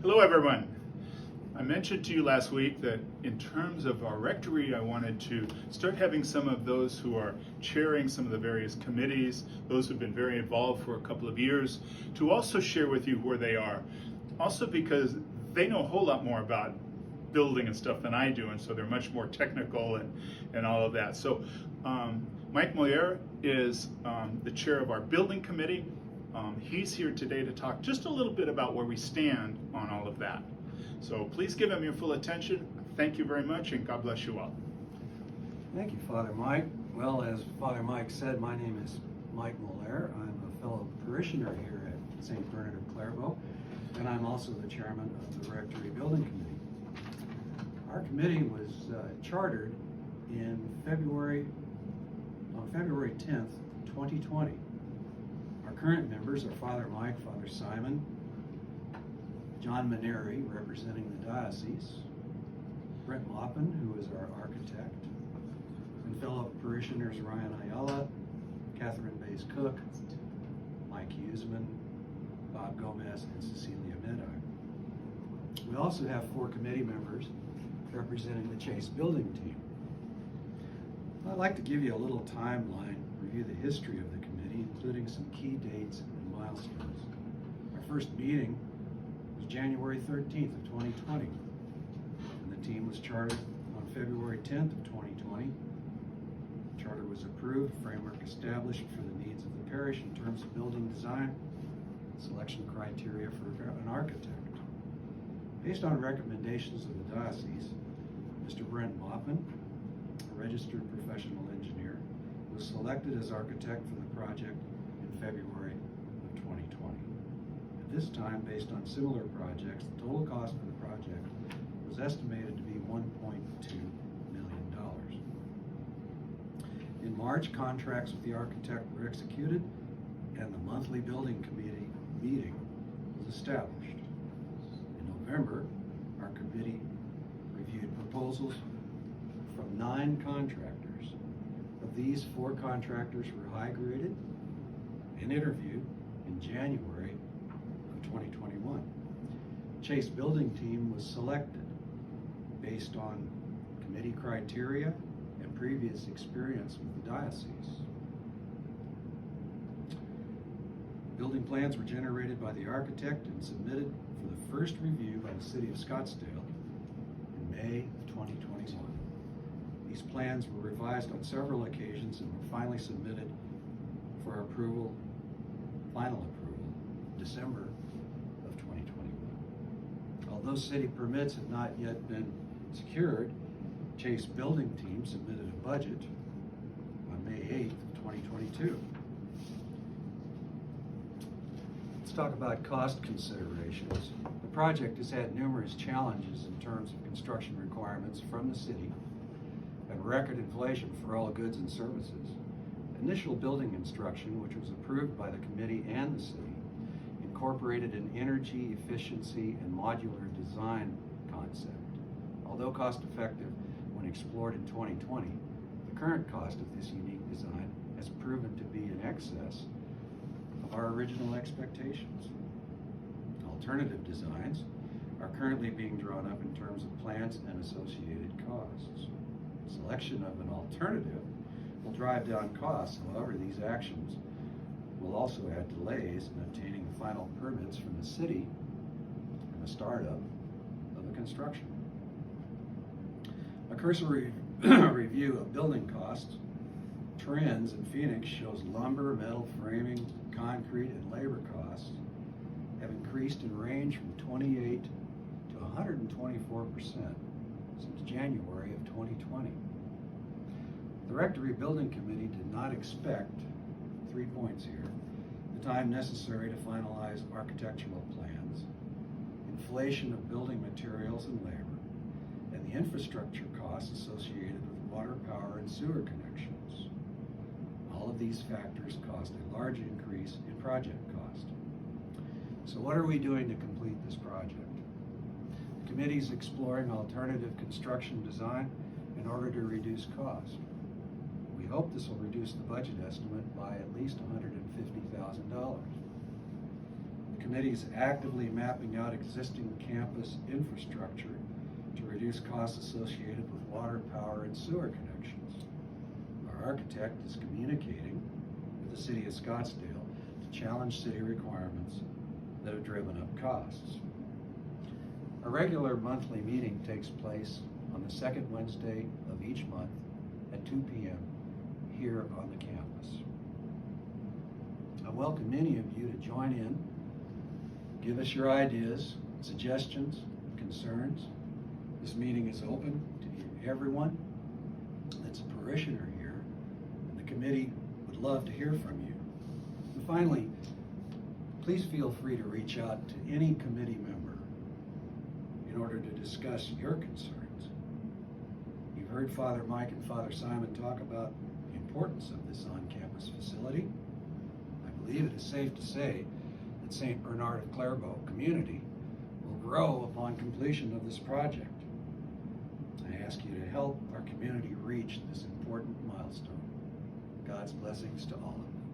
Hello everyone. I mentioned to you last week that in terms of our rectory, I wanted to start having some of those who are chairing some of the various committees, those who've been very involved for a couple of years, to also share with you where they are. Also because they know a whole lot more about building and stuff than I do, and so they're much more technical and all of that. So Mike Mollere is the chair of our building committee. He's here today to talk just a little bit about where we stand on all of that. So please give him your full attention. Thank you very much, and God bless you all. Thank you, Father Mike. Well, as Father Mike said, my name is Mike Mollere. I'm a fellow parishioner here at St. Bernard of Clairvaux, and I'm also the chairman of the Rectory Building Committee. Our committee was chartered on February 10th, 2020. Our current members are Father Mike, Father Simon, John Maneri, representing the diocese, Brent Maupin, who is our architect, and fellow parishioners Ryan Ayala, Catherine Bays Cook, Mike Huseman, Bob Gomez, and Cecilia Medai. We also have 4 committee members representing the Chase building team. I'd like to give you a little timeline, review the history of the committee, including some key dates and milestones. Our first meeting was January 13th of 2020, and the team was chartered on February 10th of 2020. The charter was approved, framework established for the needs of the parish in terms of building design, selection criteria for an architect. Based on recommendations of the diocese, Mr. Brent Maupin, a registered professional engineer, was selected as architect for the project in February of 2020. At this time, based on similar projects, the total cost for the project was estimated to be $1.2 million. In March, contracts with the architect were executed, and the monthly building committee meeting was established. In November, our committee reviewed proposals from 9 contractors. Of these, 4 contractors were high graded and interviewed in January of 2021. Chase building team was selected based on committee criteria and previous experience with the diocese. Building plans were generated by the architect and submitted for the first review by the City of Scottsdale in May of 2021. These plans were revised on several occasions and were finally submitted for approval, final approval, December of 2021. Although city permits had not yet been secured, Chase building team submitted a budget on May 8th of 2022. Let's talk about cost considerations. The project has had numerous challenges in terms of construction requirements from the city and record inflation for all goods and services. Initial building instruction, which was approved by the committee and the city, incorporated an energy efficiency and modular design concept. Although cost effective when explored in 2020, the current cost of this unique design has proven to be in excess of our original expectations. Alternative designs are currently being drawn up in terms of plans and associated costs. Selection of an alternative will drive down costs. However, these actions will also add delays in obtaining the final permits from the city and the startup of the construction. A cursory review of building costs trends in Phoenix shows lumber, metal framing, concrete, and labor costs have increased in range from 28 to 124% since January of 2020. The Rectory Building Committee did not expect, 3 points here, the time necessary to finalize architectural plans, inflation of building materials and labor, and the infrastructure costs associated with water, power, and sewer connections. All of these factors caused a large increase in project cost. So what are we doing to complete this project? The committee is exploring alternative construction design in order to reduce cost. We hope this will reduce the budget estimate by at least $150,000. The committee is actively mapping out existing campus infrastructure to reduce costs associated with water, power, and sewer connections. Our architect is communicating with the city of Scottsdale to challenge city requirements that have driven up costs. A regular monthly meeting takes place on the second Wednesday of each month at 2 p.m. here on the campus. I welcome any of you to join in, give us your ideas, suggestions, concerns. This meeting is open to everyone that's a parishioner here, and the committee would love to hear from you. And finally, please feel free to reach out to any committee member in order to discuss your concerns. You've heard Father Mike and Father Simon talk about the importance of this on-campus facility. I believe it is safe to say that St. Bernard of Clairvaux community will grow upon completion of this project. I ask you to help our community reach this important milestone. God's blessings to all of you.